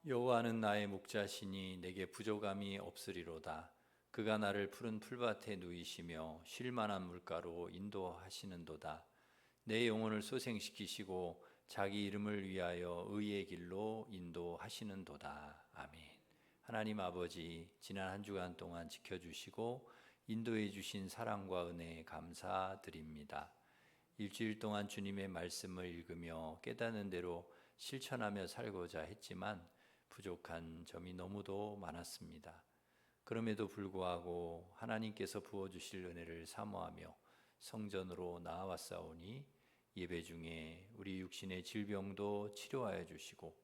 여호와는 나의 목자시니 내게 부족함이 없으리로다. 그가 나를 푸른 풀밭에 누이시며 쉴 만한 물가로 인도하시는도다. 내 영혼을 소생시키시고 자기 이름을 위하여 의의 길로 인도하시는도다. 아멘. 하나님 아버지, 지난 한 주간 동안 지켜주시고 인도해 주신 사랑과 은혜에 감사드립니다. 일주일 동안 주님의 말씀을 읽으며 깨닫는 대로 실천하며 살고자 했지만 부족한 점이 너무도 많았습니다. 그럼에도 불구하고 하나님께서 부어주실 은혜를 사모하며 성전으로 나아왔사오니 예배 중에 우리 육신의 질병도 치료하여 주시고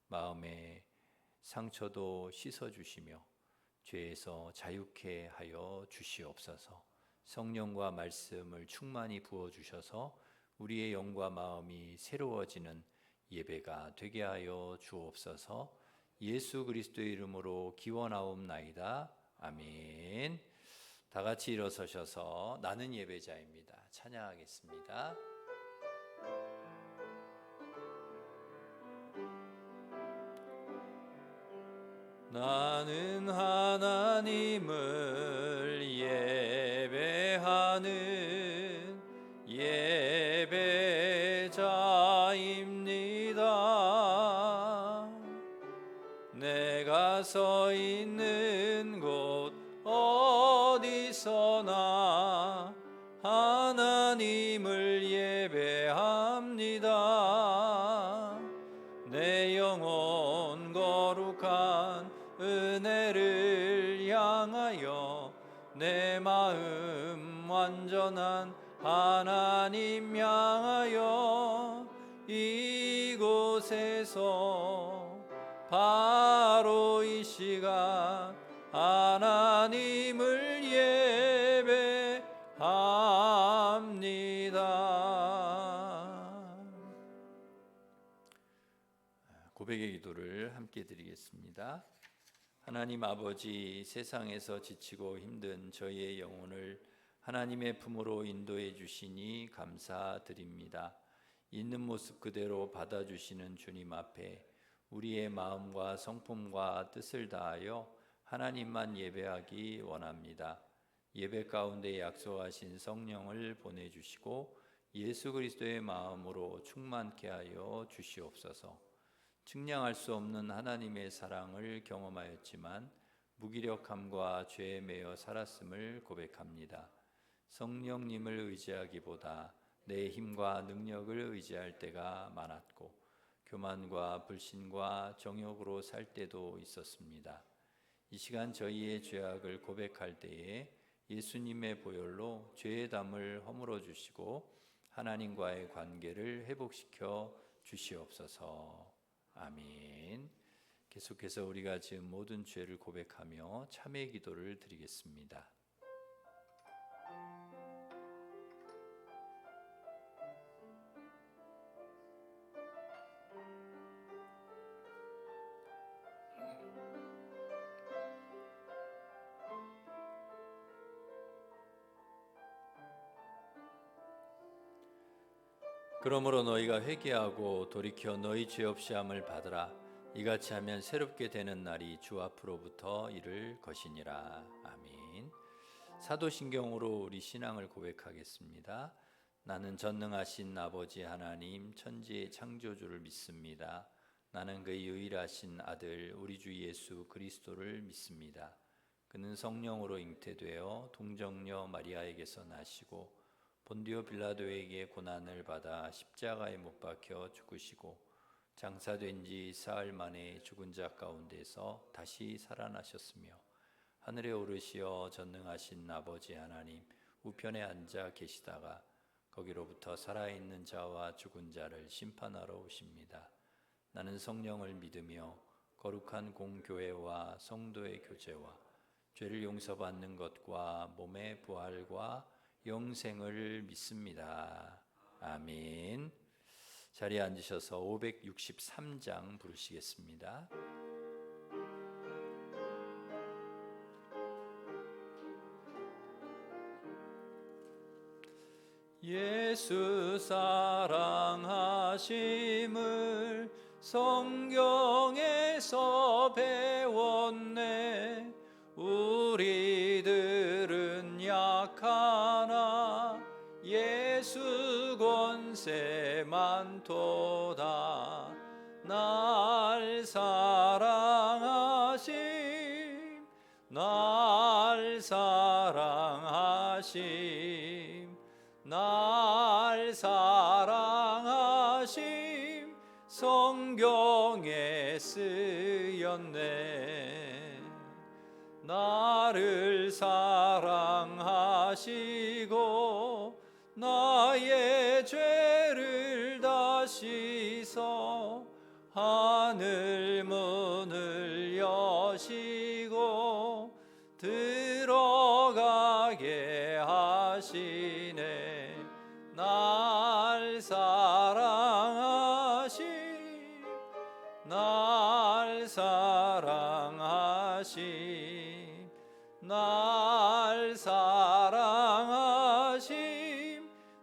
마음의 상처도 씻어주시며 죄에서 자유케 하여 주시옵소서. 성령과 말씀을 충만히 부어주셔서 우리의 영과 마음이 새로워지는 예배가 되게 하여 주옵소서. 예수 그리스도의 이름으로 기원하옵나이다. 아멘. 다 같이 일어서셔서 나는 예배자입니다. 찬양하겠습니다. 나는 하나님을 예배하는 예배자입니다. 내가 서 있는 곳 어디서나 하나님을 예배합니다. 내 영혼 거룩한 은혜를 향하여 내 마음 완전한 하나님 향하여 이곳에서 바로 이 시간 하나님을 예배합니다. 고백의 기도를 함께 드리겠습니다. 하나님 아버지, 세상에서 지치고 힘든 저희의 영혼을 하나님의 품으로 인도해 주시니 감사드립니다. 있는 모습 그대로 받아주시는 주님 앞에 우리의 마음과 성품과 뜻을 다하여 하나님만 예배하기 원합니다. 예배 가운데 약속하신 성령을 보내주시고 예수 그리스도의 마음으로 충만케 하여 주시옵소서. 측량할 수 없는 하나님의 사랑을 경험하였지만 무기력함과 죄에 매여 살았음을 고백합니다. 성령님을 의지하기보다 내 힘과 능력을 의지할 때가 많았고 교만과 불신과 정욕으로 살 때도 있었습니다. 이 시간 저희의 죄악을 고백할 때에 예수님의 보혈로 죄의 담을 허물어 주시고 하나님과의 관계를 회복시켜 주시옵소서. 아멘. 계속해서 우리가 지은 모든 죄를 고백하며 참회 기도를 드리겠습니다. 그러므로 너희가 회개하고 돌이켜 너희 죄 없이 함을 받으라. 이같이 하면 새롭게 되는 날이 주 앞으로부터 이를 것이니라. 아멘. 사도신경으로 우리 신앙을 고백하겠습니다. 나는 전능하신 아버지 하나님 천지의 창조주를 믿습니다. 나는 그의 유일하신 아들 우리 주 예수 그리스도를 믿습니다. 그는 성령으로 잉태되어 동정녀 마리아에게서 나시고 본디오 빌라도에게 고난을 받아 십자가에 못 박혀 죽으시고 장사된 지 사흘 만에 죽은 자 가운데서 다시 살아나셨으며 하늘에 오르시어 전능하신 아버지 하나님 우편에 앉아 계시다가 거기로부터 살아있는 자와 죽은 자를 심판하러 오십니다. 나는 성령을 믿으며 거룩한 공교회와 성도의 교제와 죄를 용서받는 것과 몸의 부활과 영생을 믿습니다. 아멘. 자리에 앉으셔서 563장 부르시겠습니다. 예수 사랑하심을 성경에서 배웠네. 우리들은 약하나 예수 권세 많도다. 날 사랑하심, 날 사랑하심, 날 사랑하심, 성경에 쓰였네. 나를 사랑하시고 나의 죄를 다 씻어 하늘 문을 여시고 들어가게 하시네. 날 사랑하심, 날 사랑하심, 날 사랑하심,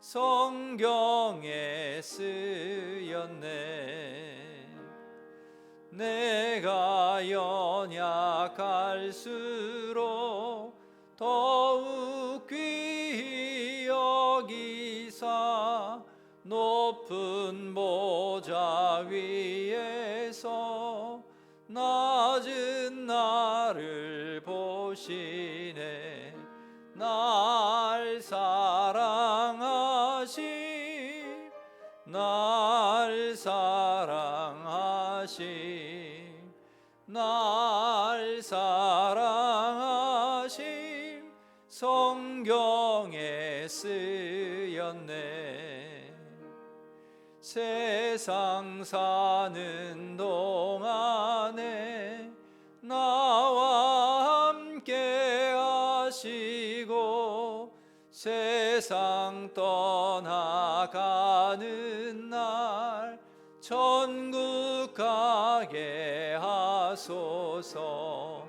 성경에 쓰였네. 내가 연약할수록 더욱 귀히 여기사 높은 보좌 위에서 낮은 나를 보시네. 날 사랑하심, 날 사랑하심, 날 사랑하심, 성경에 쓰였네. 세상 사는 동안에 나와 함께 하시고 세상 떠나가는 날 천국 가게 하소서.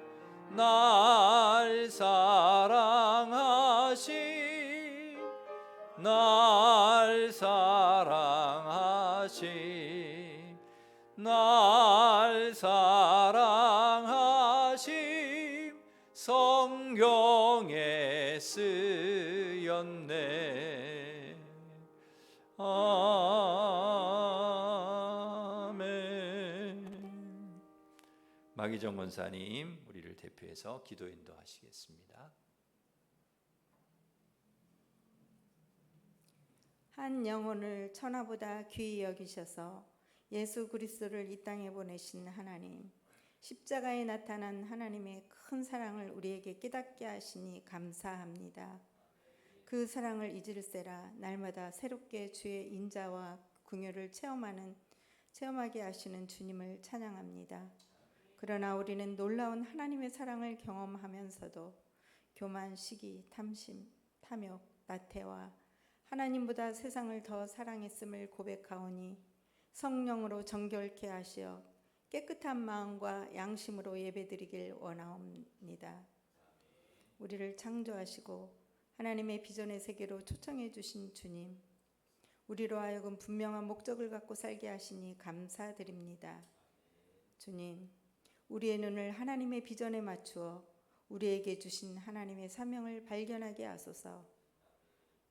날 사랑하심, 날 사랑하심, 날 사랑하심, 성경에 쓰였네. 아멘. 마기정 권사님, 우리를 대표해서 기도 인도하시겠습니다. 한 영혼을 천하보다 귀히 여기셔서 예수 그리스도를 이 땅에 보내신 하나님, 십자가에 나타난 하나님의 큰 사랑을 우리에게 깨닫게 하시니 감사합니다. 그 사랑을 잊을세라 날마다 새롭게 주의 인자와 긍휼을 체험하게 하시는 주님을 찬양합니다. 그러나 우리는 놀라운 하나님의 사랑을 경험하면서도 교만, 시기, 탐심, 탐욕, 나태와 하나님보다 세상을 더 사랑했음을 고백하오니 성령으로 정결케 하시어 깨끗한 마음과 양심으로 예배드리길 원하옵니다. 우리를 창조하시고 하나님의 비전의 세계로 초청해 주신 주님, 우리로 하여금 분명한 목적을 갖고 살게 하시니 감사드립니다. 주님, 우리의 눈을 하나님의 비전에 맞추어 우리에게 주신 하나님의 사명을 발견하게 하소서.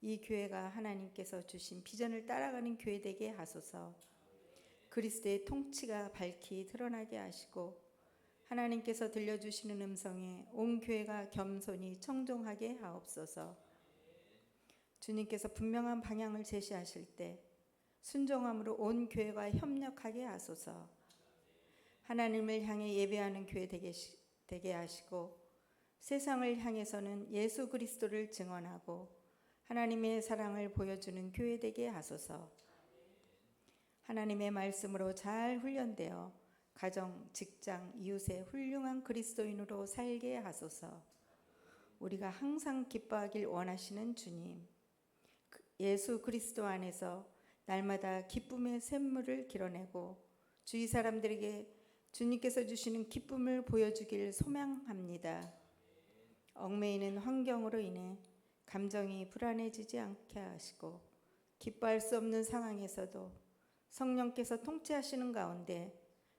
이 교회가 하나님께서 주신 비전을 따라가는 교회 되게 하소서. 그리스도의 통치가 밝히 드러나게 하시고 하나님께서 들려주시는 음성에 온 교회가 겸손히 청종하게 하옵소서. 주님께서 분명한 방향을 제시하실 때 순종함으로 온 교회가 협력하게 하소서. 하나님을 향해 예배하는 교회 되게 하시고 세상을 향해서는 예수 그리스도를 증언하고 하나님의 사랑을 보여주는 교회 되게 하소서. 하나님의 말씀으로 잘 훈련되어 가정, 직장, 이웃의 훌륭한 그리스도인으로 살게 하소서. 우리가 항상 기뻐하길 원하시는 주님, 예수 그리스도 안에서 날마다 기쁨의 샘물을 길어내고 주위 사람들에게 주님께서 주시는 기쁨을 보여주길 소망합니다. 얽매이는 환경으로 인해 감정이 불안해지지 않게 하시고 기뻐할 수 없는 상황에서도 성령께서 통치하시는 가운데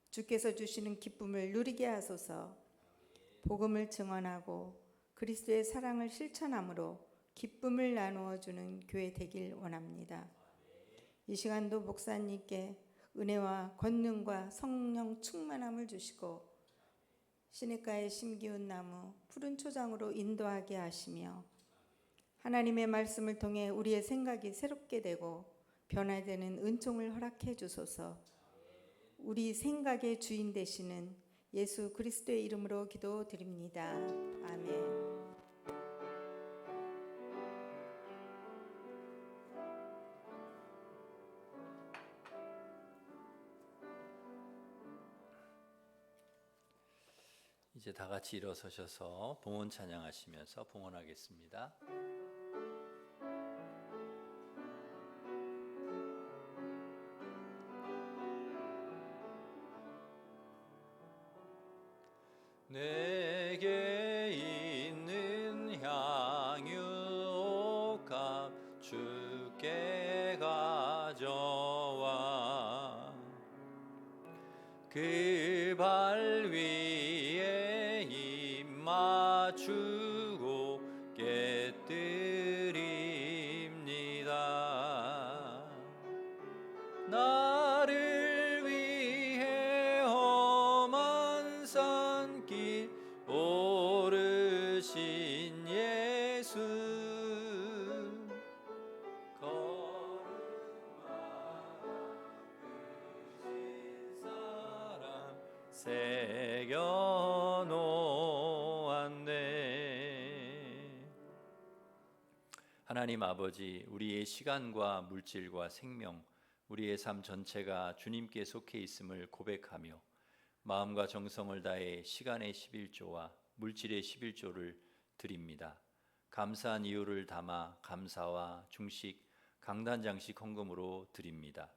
주께서 주시는 기쁨을 누리게 하소서. 복음을 증언하고 그리스도의 사랑을 실천함으로 기쁨을 나누어 주는 교회 되길 원합니다. 이 시간도 목사님께 은혜와 권능과 성령 충만함을 주시고 시냇가에 심기운 나무 푸른 초장으로 인도하게 하시며 하나님의 말씀을 통해 우리의 생각이 새롭게 되고 변화되는 은총을 허락해 주소서. 우리 생각의 주인 되시는 예수 그리스도의 이름으로 기도드립니다. 아멘. 이제 다 같이 일어서셔서 봉헌 찬양하시면서 봉헌하겠습니다. 내게 있는 향유옥합 주께 가져와 그 발 위에 입 맞추고 깨뜨립니다. 나를 위해 험한 산길 오르신 예수 새겨 놓았네. 하나님 아버지, 우리의 시간과 물질과 생명, 우리의 삶 전체가 주님께 속해 있음을 고백하며 마음과 정성을 다해 시간의 11조와 물질의 11조를 드립니다. 감사한 이유를 담아 감사와 중식, 강단장식 헌금으로 드립니다.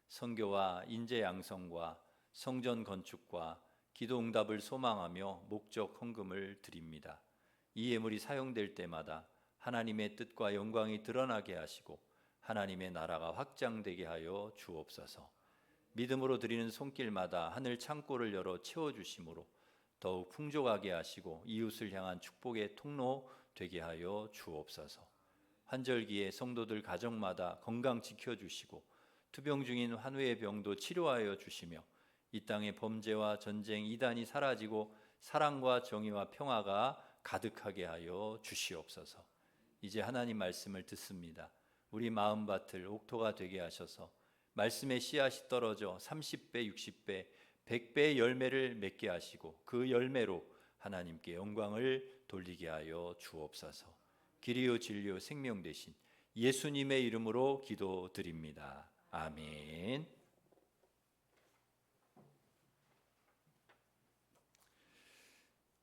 선교와 인재 양성과 성전 건축과 기도 응답을 소망하며 목적 헌금을 드립니다. 이 예물이 사용될 때마다 하나님의 뜻과 영광이 드러나게 하시고 하나님의 나라가 확장되게 하여 주옵소서. 믿음으로 드리는 손길마다 하늘 창고를 열어 채워주심으로 더욱 풍족하게 하시고 이웃을 향한 축복의 통로 되게 하여 주옵소서. 환절기에 성도들 가정마다 건강 지켜주시고 투병 중인 환우의 병도 치료하여 주시며 이 땅의 범죄와 전쟁, 이단이 사라지고 사랑과 정의와 평화가 가득하게 하여 주시옵소서. 이제 하나님 말씀을 듣습니다. 우리 마음밭을 옥토가 되게 하셔서 말씀의 씨앗이 떨어져 30배, 60배, 100배의 열매를 맺게 하시고 그 열매로 하나님께 영광을 돌리게 하여 주옵소서. 길이요 진리요 생명 되신 예수님의 이름으로 기도드립니다. 아멘.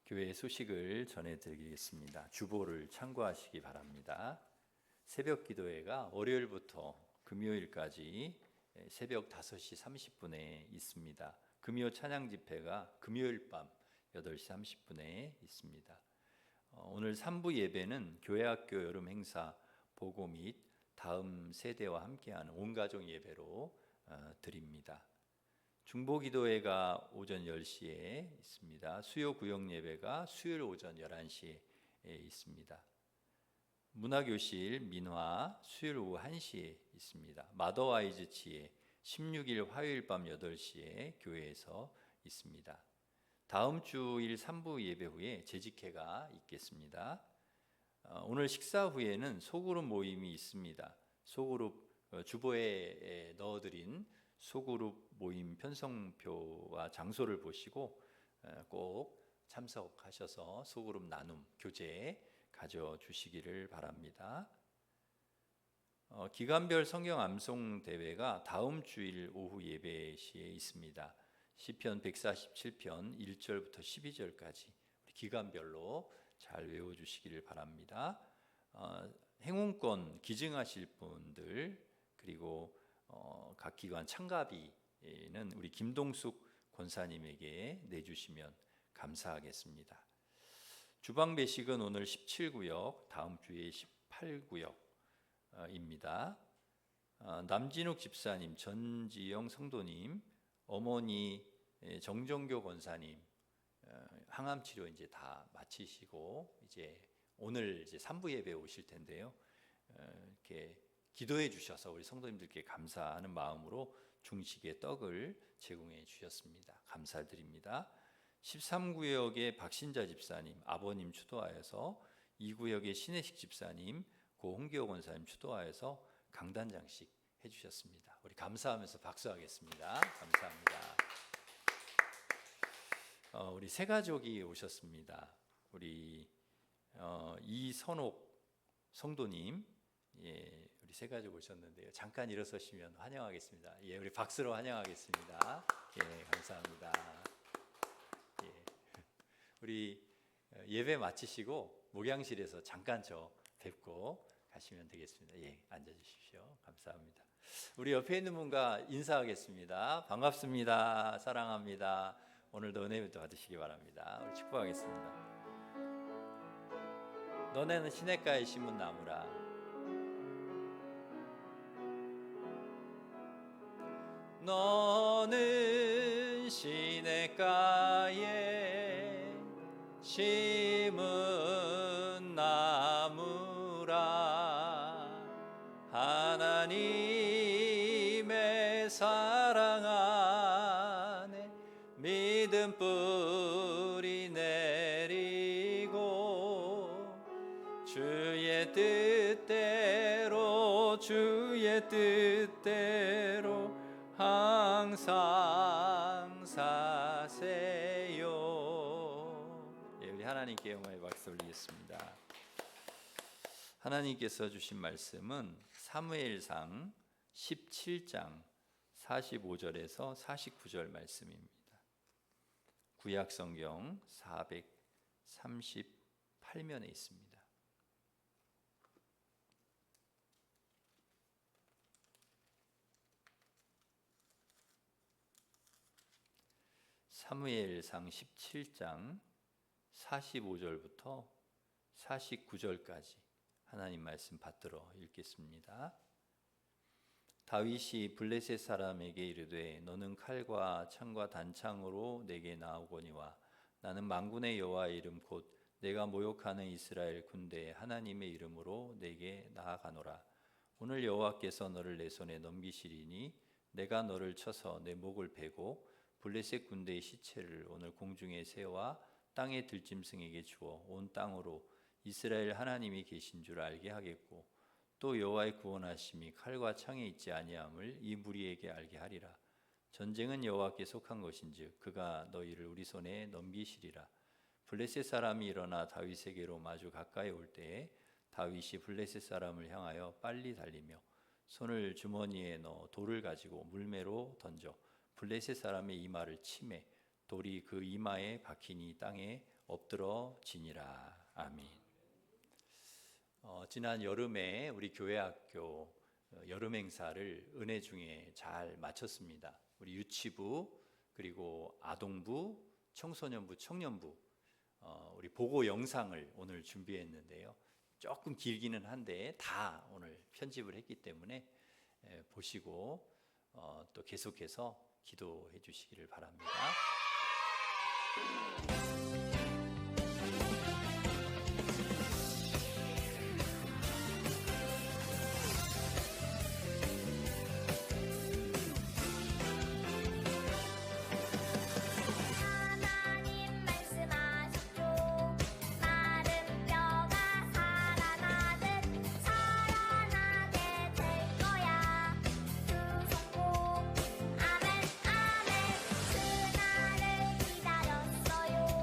교회 소식을 전해드리겠습니다. 주보를 참고하시기 바랍니다. 새벽 기도회가 월요일부터 금요일까지 새벽 5시 30분에 있습니다. 금요 찬양 집회가 금요일 밤 8시 30분에 있습니다. 오늘 3부 예배는 교회학교 여름 행사 보고 및 다음 세대와 함께하는 온가족 예배로 드립니다. 중보기도회가 오전 10시에 있습니다. 수요 구역 예배가 수요일 오전 11시에 있습니다. 문화교실 민화 수요일 오후 1시에 있습니다. 마더와이즈 치에 16일 화요일 밤 8시에 교회에서 있습니다. 다음 주일 3부 예배 후에 재직회가 있겠습니다. 오늘 식사 후에는 소그룹 모임이 있습니다. 소그룹 주보에 넣어드린 소그룹 모임 편성표와 장소를 보시고 꼭 참석하셔서 소그룹 나눔, 교제 가져주시기를 바랍니다. 기간별 성경 암송 대회가 다음 주일 오후 예배 시에 있습니다. 시편 147편 1절부터 12절까지 기간별로 잘 외워주시기를 바랍니다. 행운권 기증하실 분들 그리고 각 기관 참가비는 우리 김동숙 권사님에게 내주시면 감사하겠습니다. 주방 배식은 오늘 17구역, 다음 주에 18구역입니다. 남진욱 집사님, 전지영 성도님, 어머니 정정교 권사님 항암 치료 이제 다 마치시고 이제 오늘 이제 3부 예배 오실 텐데요. 이렇게 기도해 주셔서 우리 성도님들께 감사하는 마음으로 중식의 떡을 제공해 주셨습니다. 감사드립니다. 13구역의 박신자 집사님, 아버님 추도하여서 2구역의 신혜식 집사님, 고 홍기호 권사님 추도하여서 강단장식 해주셨습니다. 우리 감사하면서 박수하겠습니다. 감사합니다. 우리 세 가족이 오셨습니다. 우리 이선옥 성도님, 예, 우리 세 가족 오셨는데요. 잠깐 일어서시면 환영하겠습니다. 예, 우리 박수로 환영하겠습니다. 예, 감사합니다. 예, 우리 예배 마치시고 목양실에서 잠깐 저 뵙고 가시면 되겠습니다. 예, 앉아주십시오. 감사합니다. 우리 옆에 있는 분과 인사하겠습니다. 반갑습니다. 사랑합니다. 오늘도 은혜 받으시기 바랍니다. 우리 축복하겠습니다. 너네는 시냇가에 심은 나무라. 너는 시냇가에 심은 나무라. 하나님의 사랑 안에 믿음 뿌리 내리고 주의 뜻대로 항상 사세요. 예, 우리 하나님께 영광의 박수 올리겠습니다. 하나님께서 주신 말씀은 사무엘상 17장 45절에서 49절 말씀입니다. 구약 성경 438면에 있습니다. 사무엘상 17장 45절부터 49절까지 하나님 말씀 받들어 읽겠습니다. 다윗이 블레셋 사람에게 이르되 너는 칼과 창과 단창으로 내게 나오거니와 나는 만군의 여호와의 이름 곧 내가 모욕하는 이스라엘 군대의 하나님의 이름으로 내게 나아가노라. 오늘 여호와께서 너를 내 손에 넘기시리니 내가 너를 쳐서 내 목을 베고 블레셋 군대의 시체를 오늘 공중의 새와 땅의 들짐승에게 주어 온 땅으로 이스라엘 하나님이 계신 줄 알게 하겠고 또 여호와의 구원하심이 칼과 창에 있지 아니함을 이 무리에게 알게 하리라. 전쟁은 여호와께 속한 것인즉 그가 너희를 우리 손에 넘기시리라. 블레셋 사람이 일어나 다윗에게로 마주 가까이 올 때에 다윗이 블레셋 사람을 향하여 빨리 달리며 손을 주머니에 넣어 돌을 가지고 물매로 던져 블레셋 사람의 이마를 치매 돌이 그 이마에 박히니 땅에 엎드러지니라. 아멘. 지난 여름에 우리 교회학교 여름 행사를 은혜 중에 잘 마쳤습니다. 우리 유치부 그리고 아동부, 청소년부, 청년부 우리 보고 영상을 오늘 준비했는데요. 조금 길기는 한데 다 오늘 편집을 했기 때문에 보시고 또 계속해서 기도해 주시기를 바랍니다. 아멘 아멘 그 날을 기다렸어요.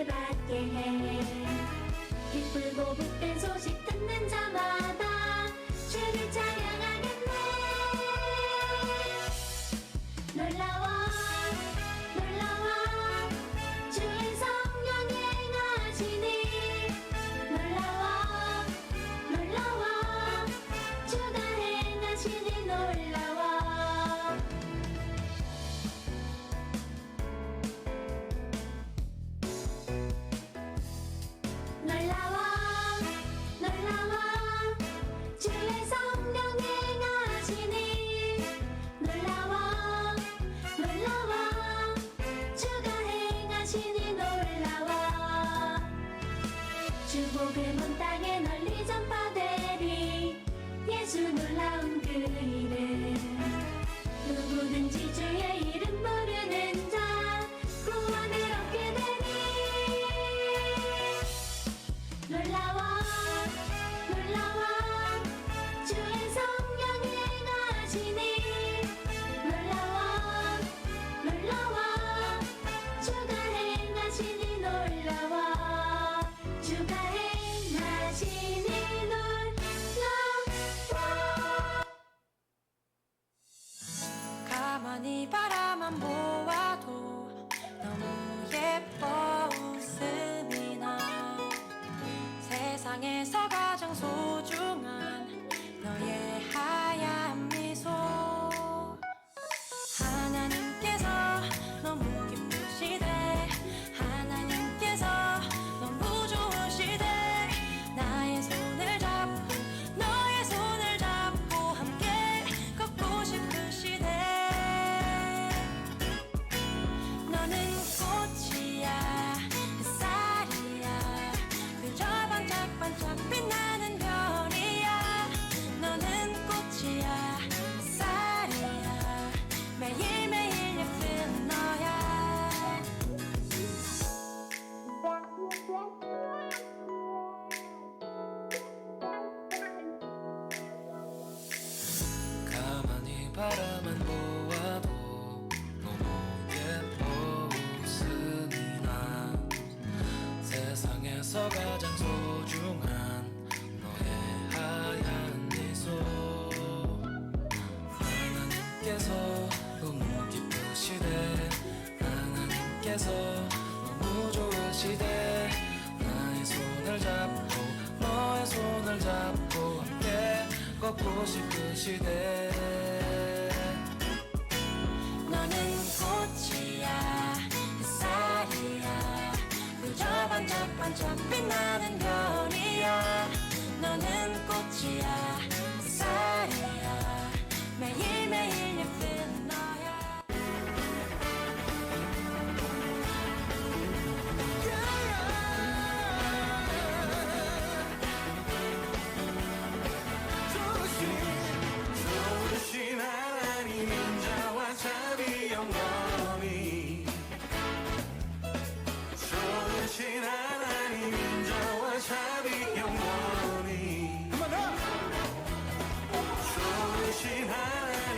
은혜를 받게 해. 기쁘고 복된 소식 듣는 자마다 주를 찬양하겠네. 놀라워 놀라워 주의 성령 행하시니. 놀라워 놀라워 주가 행하시니. 놀라워 놀라워 놀라워 주의 성령 행하시니. 놀라워 놀라워 주가 행하시니. 놀라워 주복음은 땅에 널리 전파되리. 예수 놀라운 그 이름. 누구든지 주의 이름 부르는 자 구원을 얻게 되니. 놀라워 놀라워 주의 성령 행하시니. 놀라워 놀라워 주가 행하시니. 놀라워 주가 행하시니. 놀라워 가만히 바라만 보아도 너무 예뻐 웃음이 나. 세상에서 가장 소중한 너의 하얀 미소. 하나님께서 너무 기쁘시대. 하나님께서 너무 좋으시대. 나의 손을 잡고 너의 손을 잡고 함께 걷고 싶으시대. 너는 꽃이야 햇살이야 그저 반짝반짝 빛나는 별이야. 너는 꽃이야 햇살이야 매일매일 예쁜 너야. 가만히 바라만 보아도 너무 예뻐 웃음이 나. 세상에서 가장 소중한 너의 하얀 미소. 하나님께서 너무 기쁘시대. 하나님께서 너무 좋으시대. 나의 손을 잡고 너의 손을 잡고 함께 걷고 싶으시대. 너는 꽃이야 햇살이야 그저 반짝반짝 빛나는 별이야. 너는 꽃이야 햇살이야 매일매일 예쁜 너야. 좋으신 하나님 인자와 자비 영원히. 좋으신 하나님 인자와 자비 영원히. 좋으신 하나님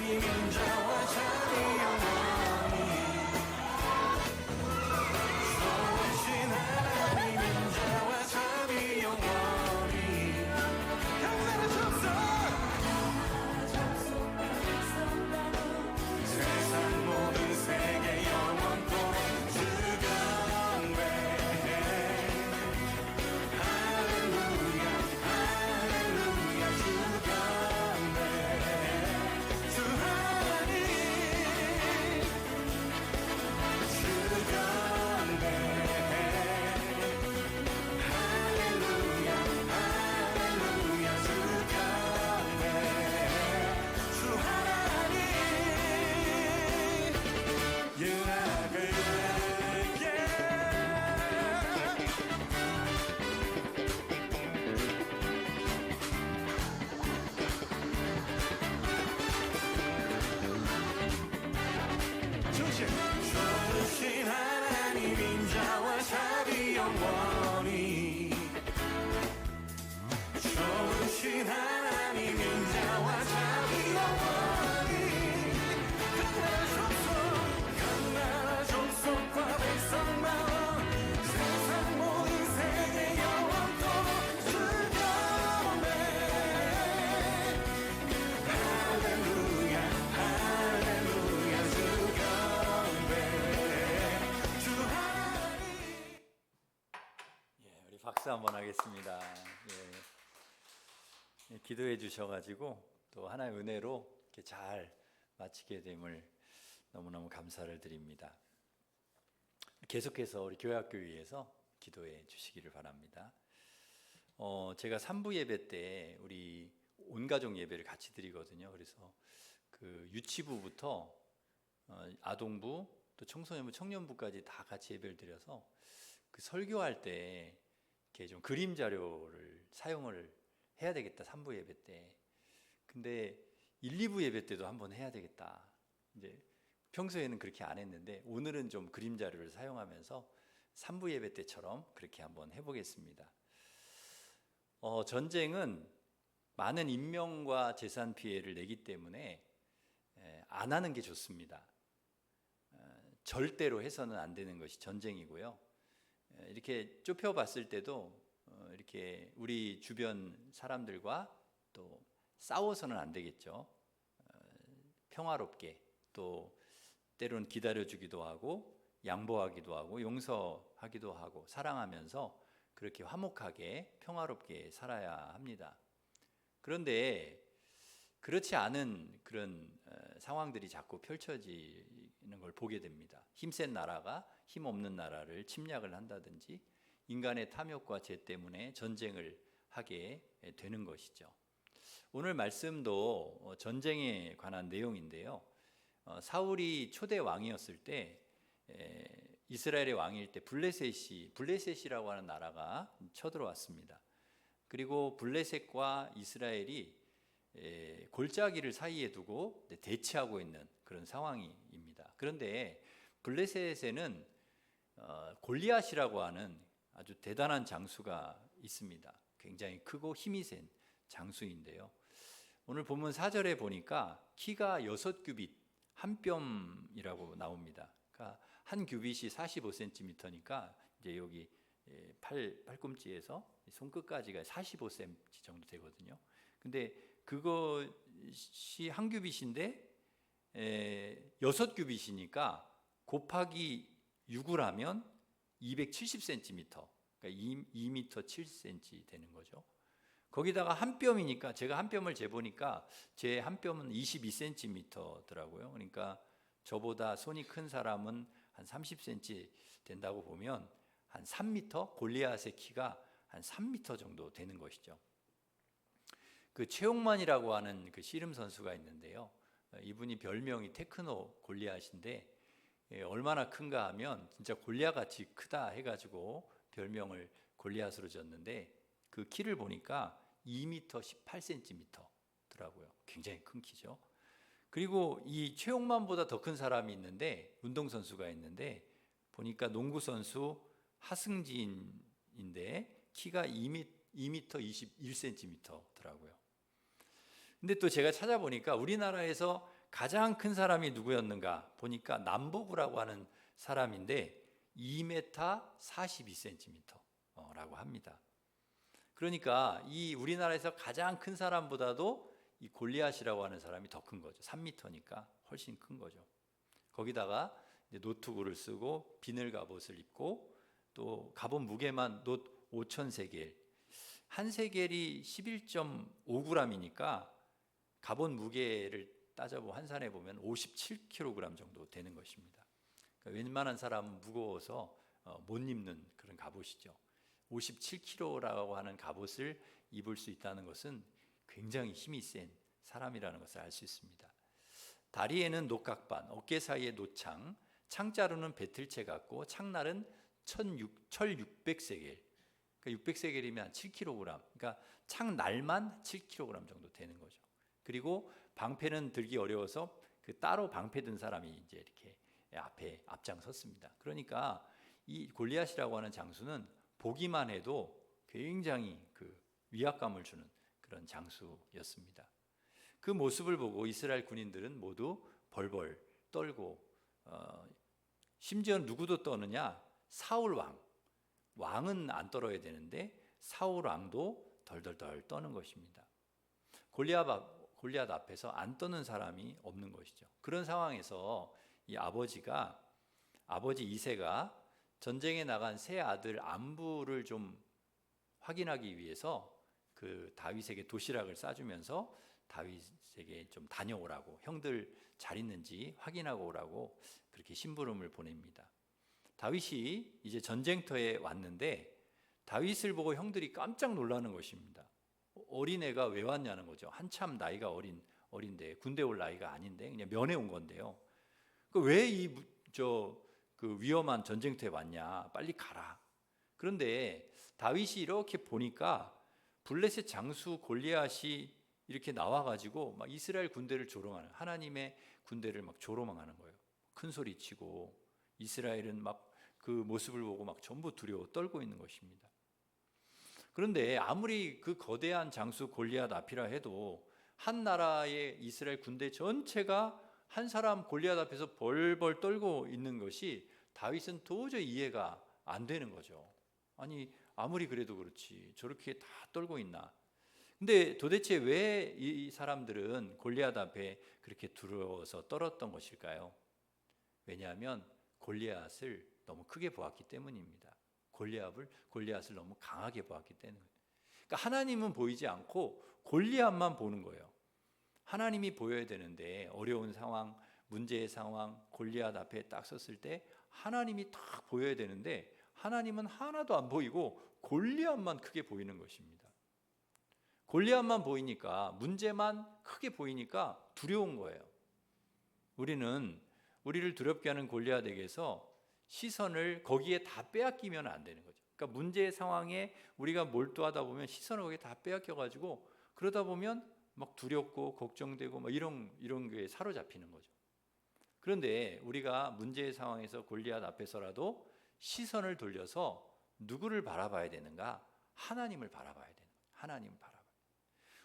박수 한번 하겠습니다. 예. 기도해 주셔가지고 또 하나의 은혜로 이렇게 잘 마치게 됨을 너무너무 감사를 드립니다. 계속해서 우리 교회학교 위해서 기도해 주시기를 바랍니다. 제가 3부 예배 때 우리 온 가족 예배를 같이 드리거든요. 그래서 그 유치부부터 아동부 또 청소년부, 청년부까지 다 같이 예배를 드려서 그 설교할 때 이렇게 좀 그림 자료를 사용을 해야 되겠다. 3부 예배 때. 근데 1, 2부 예배 때도 한번 해야 되겠다. 이제 평소에는 그렇게 안 했는데 오늘은 좀 그림 자료를 사용하면서 3부 예배 때처럼 그렇게 한번 해보겠습니다. 전쟁은 많은 인명과 재산 피해를 내기 때문에 안 하는 게 좋습니다. 절대로 해서는 안 되는 것이 전쟁이고요. 이렇게 좁혀봤을 때도 이렇게 우리 주변 사람들과 또 싸워서는 안 되겠죠. 평화롭게 또 때로는 기다려주기도 하고 양보하기도 하고 용서하기도 하고 사랑하면서 그렇게 화목하게 평화롭게 살아야 합니다. 그런데 그렇지 않은 그런 상황들이 자꾸 펼쳐지는 걸 보게 됩니다. 힘센 나라가 힘없는 나라를 침략을 한다든지 인간의 탐욕과 죄 때문에 전쟁을 하게 되는 것이죠. 오늘 말씀도 전쟁에 관한 내용인데요. 사울이 초대 왕이었을 때 이스라엘의 왕일 때 블레셋이라고 하는 나라가 쳐들어왔습니다. 그리고 블레셋과 이스라엘이 골짜기를 사이에 두고 대치하고 있는 그런 상황입니다. 그런데 블레셋에는 골리앗이라고 하는 아주 대단한 장수가 있습니다. 굉장히 크고 힘이 센 장수인데요. 오늘 본문 4절에 보니까 키가 6규빗 한 뼘이라고 나옵니다. 그러니까 한 규빗이 45cm니까 이제 여기 팔꿈치에서 손끝까지가 45cm 정도 되거든요. 근데 그것이 한 규빗인데 6규빗이니까 곱하기 6을 하면 270cm, 그러니까 2m 7cm 되는 거죠. 거기다가 한 뼘이니까 제가 한 뼘을 재보니까 제 한 뼘은 22cm더라고요. 그러니까 저보다 손이 큰 사람은 한 30cm 된다고 보면 한 3m, 골리앗의 키가 한 3m 정도 되는 것이죠. 그 최용만이라고 하는 그 씨름 선수가 있는데요. 이분이 별명이 테크노 골리앗인데 얼마나 큰가 하면 진짜 골리앗같이 크다 해가지고 별명을 골리앗으로 졌는데 그 키를 보니까 2m 18cm더라고요. 굉장히 큰 키죠. 그리고 이 최용만보다 더 큰 사람이 있는데 운동선수가 있는데 보니까 농구선수 하승진인데 키가 2m 21cm더라고요. 근데 또 제가 찾아보니까 우리나라에서 가장 큰 사람이 누구였는가 보니까 남보구라고 하는 사람인데 2m 42cm라고 합니다. 그러니까 이 우리나라에서 가장 큰 사람보다도 이 골리앗이라고 하는 사람이 더 큰 거죠. 3m니까 훨씬 큰 거죠. 거기다가 이제 노트구를 쓰고 비늘 갑옷을 입고 또 갑옷 무게만 놋 5,000세겔, 한 세겔이 11.5g이니까 갑옷 무게를 따져보면 환산해 보면 57kg 정도 되는 것입니다. 그러니까 웬만한 사람은 무거워서 못 입는 그런 갑옷이죠. 57kg라고 하는 갑옷을 입을 수 있다는 것은 굉장히 힘이 센 사람이라는 것을 알 수 있습니다. 다리에는 녹각반, 어깨 사이에 노창, 창자루는 배틀채 같고 창날은 1,600세겔. 그러니까 600세겔이면 한 7kg. 그러니까 창날만 7kg 정도 되는 거죠. 그리고 방패는 들기 어려워서 그 따로 방패 든 사람이 이제 이렇게 앞에 앞장섰습니다. 그러니까 이 골리앗이라고 하는 장수는 보기만 해도 굉장히 그 위압감을 주는 그런 장수였습니다. 그 모습을 보고 이스라엘 군인들은 모두 벌벌 떨고 심지어 누구도 떠느냐? 사울 왕. 왕은 안 떨어야 되는데 사울 왕도 덜덜덜 떠는 것입니다. 골리앗 앞에서 안 떠는 사람이 없는 것이죠. 그런 상황에서 이 아버지 이세가 전쟁에 나간 세 아들 안부를 좀 확인하기 위해서 그 다윗에게 도시락을 싸주면서 다윗에게 좀 다녀오라고, 형들 잘 있는지 확인하고 오라고 그렇게 심부름을 보냅니다. 다윗이 이제 전쟁터에 왔는데 다윗을 보고 형들이 깜짝 놀라는 것입니다. 어린애가 왜 왔냐는 거죠. 한참 나이가 어린데, 군대 올 나이가 아닌데 그냥 면회 온 건데요. 왜 그 위험한 전쟁터에 왔냐, 빨리 가라. 그런데 다윗이 이렇게 보니까 블레셋 장수 골리앗이 이렇게 나와가지고 막 이스라엘 군대를 조롱하는, 하나님의 군대를 막 조롱하는 거예요. 큰 소리 치고 이스라엘은 막 그 모습을 보고 막 전부 두려워 떨고 있는 것입니다. 그런데 아무리 그 거대한 장수 골리앗 앞이라 해도 한 나라의 이스라엘 군대 전체가 한 사람 골리앗 앞에서 벌벌 떨고 있는 것이 다윗은 도저히 이해가 안 되는 거죠. 아니 아무리 그래도 그렇지 저렇게 다 떨고 있나. 근데 도대체 왜 이 사람들은 골리앗 앞에 그렇게 두려워서 떨었던 것일까요? 왜냐하면 골리앗을 너무 크게 보았기 때문입니다. 골리앗을 너무 강하게 보았기 때문에. 그러니까 하나님은 보이지 않고 골리앗만 보는 거예요. 하나님이 보여야 되는데 어려운 상황, 문제의 상황, 골리앗 앞에 딱 섰을 때 하나님이 딱 보여야 되는데 하나님은 하나도 안 보이고 골리앗만 크게 보이는 것입니다. 골리앗만 보이니까, 문제만 크게 보이니까 두려운 거예요. 우리를 두렵게 하는 골리앗에게서 시선을 거기에 다 빼앗기면 안 되는 거죠. 그러니까 문제의 상황에 우리가 몰두하다 보면 시선을 거기에 다 빼앗겨가지고 그러다 보면 막 두렵고 걱정되고 막 이런 게 사로잡히는 거죠. 그런데 우리가 문제의 상황에서 골리앗 앞에서라도 시선을 돌려서 누구를 바라봐야 되는가? 하나님을 바라봐야 되는 거예요. 하나님을 바라봐야 돼요.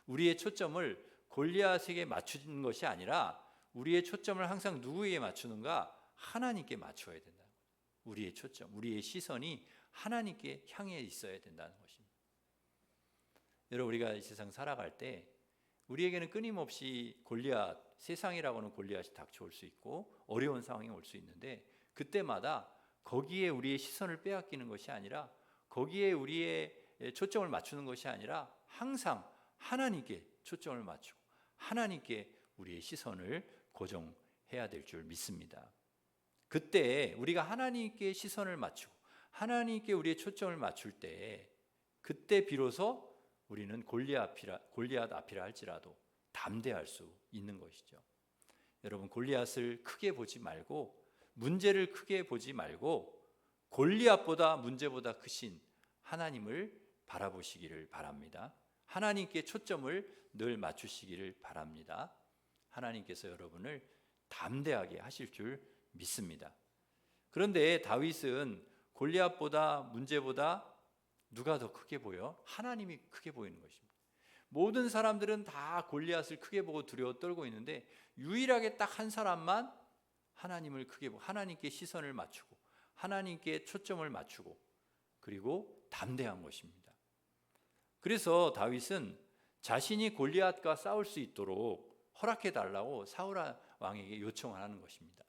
우리의 초점을 골리앗에게 맞추는 것이 아니라 우리의 초점을 항상 누구에게 맞추는가? 하나님께 맞춰야 된다는 거예요. 우리의 초점, 우리의 시선이 하나님께 향해 있어야 된다는 것입니다. 여러분, 우리가 이 세상 살아갈 때 우리에게는 끊임없이 골리앗, 세상이라고 하는 골리앗이 닥쳐올 수 있고 어려운 상황이 올 수 있는데 그때마다 거기에 우리의 시선을 빼앗기는 것이 아니라 거기에 우리의 초점을 맞추는 것이 아니라 항상 하나님께 초점을 맞추고 하나님께 우리의 시선을 고정해야 될 줄 믿습니다. 그때 우리가 하나님께 시선을 맞추고 하나님께 우리의 초점을 맞출 때 그때 비로소 우리는 골리앗 앞이라 할지라도 담대할 수 있는 것이죠. 여러분, 골리앗을 크게 보지 말고 문제를 크게 보지 말고 골리앗보다 문제보다 크신 하나님을 바라보시기를 바랍니다. 하나님께 초점을 늘 맞추시기를 바랍니다. 하나님께서 여러분을 담대하게 하실 줄 믿습니다. 그런데 다윗은 골리앗보다 문제보다 누가 더 크게 보여? 하나님이 크게 보이는 것입니다. 모든 사람들은 다 골리앗을 크게 보고 두려워 떨고 있는데 유일하게 딱 한 사람만 하나님을 크게 보고 하나님께 시선을 맞추고 하나님께 초점을 맞추고 그리고 담대한 것입니다. 그래서 다윗은 자신이 골리앗과 싸울 수 있도록 허락해 달라고 사울 왕에게 요청을 하는 것입니다.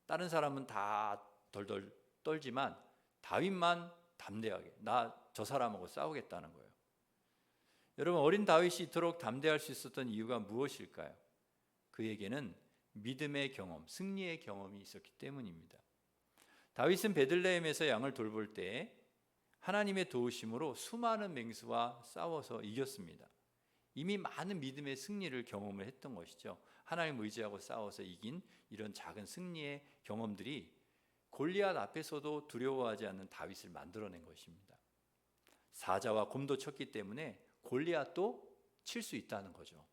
다른 사람은 다 덜덜 떨지만 다윗만 담대하게 저 사람하고 싸우겠다는 거예요. 여러분, 어린 다윗이 이토록 담대할 수 있었던 이유가 무엇일까요? 그에게는 믿음의 경험, 승리의 경험이 있었기 때문입니다. 다윗은 베들레헴에서 양을 돌볼 때 하나님의 도우심으로 수많은 맹수와 싸워서 이겼습니다. 이미 많은 믿음의 승리를 경험을 했던 것이죠. 하나님 의지하고 싸워서 이긴 이런 작은 승리의 경험들이 골리앗 앞에서도 두려워하지 않는 다윗을 만들어낸 것입니다. 사자와 곰도 쳤기 때문에 골리앗도 칠 수 있다는 거죠.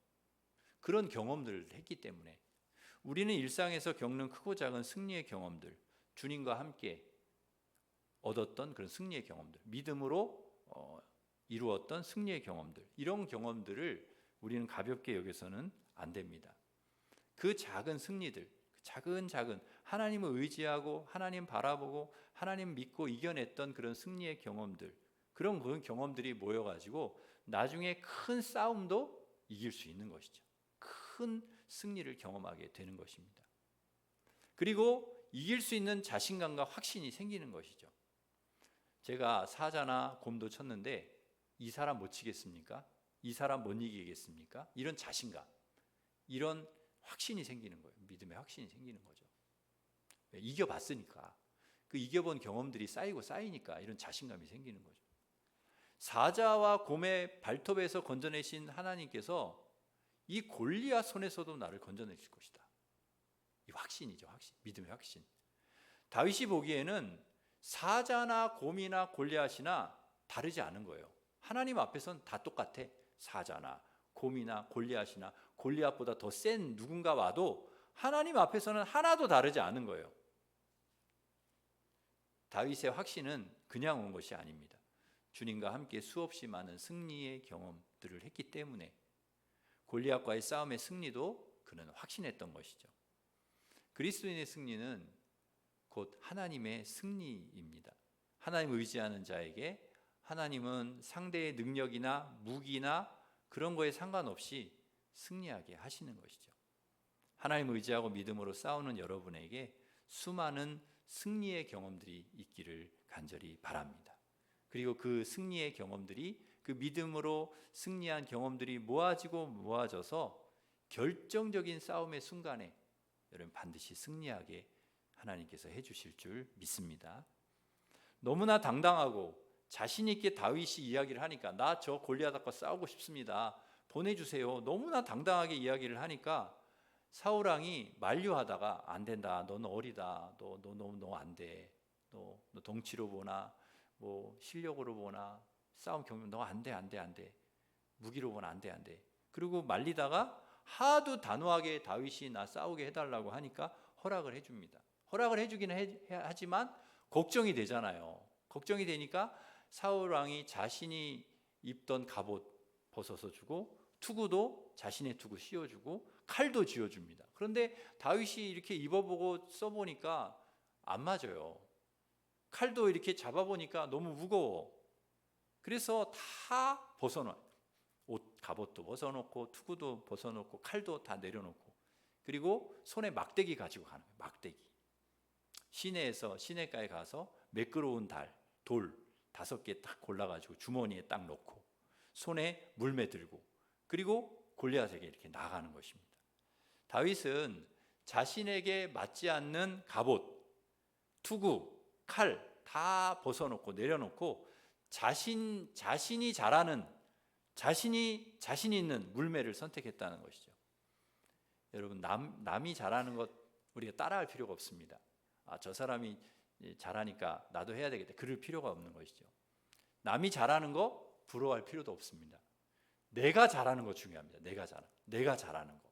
그런 경험들을 했기 때문에 우리는 일상에서 겪는 크고 작은 승리의 경험들, 주님과 함께 얻었던 그런 승리의 경험들, 믿음으로 이루었던 승리의 경험들, 이런 경험들을 우리는 가볍게 여겨서는 안 됩니다. 그 작은 승리들, 작은 하나님을 의지하고 하나님 바라보고 하나님 믿고 이겨냈던 그런 승리의 경험들, 그런 경험들이 모여가지고 나중에 큰 싸움도 이길 수 있는 것이죠. 큰 승리를 경험하게 되는 것입니다. 그리고 이길 수 있는 자신감과 확신이 생기는 것이죠. 제가 사자나 곰도 쳤는데 이 사람 못 치겠습니까? 이 사람 못 이기겠습니까? 이런 자신감, 이런 확신이 생기는 거예요. 믿음의 확신이 생기는 거죠. 이겨봤으니까, 그 이겨본 경험들이 쌓이고 쌓이니까 이런 자신감이 생기는 거죠. 사자와 곰의 발톱에서 건져내신 하나님께서 이 골리앗 손에서도 나를 건져내실 것이다. 이 확신이죠, 확신. 믿음의 확신. 다윗이 보기에는 사자나 곰이나 골리앗이나 다르지 않은 거예요. 하나님 앞에서는 다 똑같아. 사자나 곰이나 골리앗이나 골리앗보다 더 센 누군가 와도 하나님 앞에서는 하나도 다르지 않은 거예요. 다윗의 확신은 그냥 온 것이 아닙니다. 주님과 함께 수없이 많은 승리의 경험들을 했기 때문에 골리앗과의 싸움의 승리도 그는 확신했던 것이죠. 그리스도인의 승리는 곧 하나님의 승리입니다. 하나님을 의지하는 자에게 하나님은 상대의 능력이나 무기나 그런 거에 상관없이 승리하게 하시는 것이죠. 하나님을 의지하고 믿음으로 싸우는 여러분에게 수많은 승리의 경험들이 있기를 간절히 바랍니다. 그리고 그 승리의 경험들이, 그 믿음으로 승리한 경험들이 모아지고 모아져서 결정적인 싸움의 순간에 여러분 반드시 승리하게 하나님께서 해주실 줄 믿습니다. 너무나 당당하고 자신 있게 다윗이 이야기를 하니까, 나 저 골리앗과 싸우고 싶습니다, 보내주세요, 너무나 당당하게 이야기를 하니까 사울 왕이 만류하다가 안 된다, 너는 어리다, 너 안 돼, 너 덩치로 보나 뭐 실력으로 보나 싸움 경험 너 안 돼, 무기로 보나 안 돼. 그리고 말리다가 하도 단호하게 다윗이 나 싸우게 해달라고 하니까 허락을 해줍니다. 허락을 해주기는 하지만 걱정이 되잖아요. 걱정이 되니까 사울 왕이 자신이 입던 갑옷 벗어서 주고, 투구도 자신의 투구 씌워주고, 칼도 쥐어줍니다. 그런데 다윗이 이렇게 입어보고 써보니까 안 맞아요. 칼도 이렇게 잡아보니까 너무 무거워. 그래서 다 벗어놔. 옷, 갑옷도 벗어놓고, 투구도 벗어놓고, 칼도 다 내려놓고, 그리고 손에 막대기 가지고 가는 거예요. 막대기. 시내에서, 시내가에 가서 매끄러운 돌 5개 딱 골라가지고 주머니에 딱 넣고, 손에 물매 들고, 그리고 골리앗에게 이렇게 나가는 것입니다. 다윗은 자신에게 맞지 않는 갑옷, 투구, 칼 다 벗어놓고 내려놓고 자신이 잘하는, 자신 있는 물매를 선택했다는 것이죠. 여러분, 남이 잘하는 것 우리가 따라할 필요가 없습니다. 저 사람이 잘하니까 나도 해야 되겠다, 그럴 필요가 없는 것이죠. 남이 잘하는 거 부러워할 필요도 없습니다. 내가 잘하는 거 중요합니다. 내가 잘하는 거.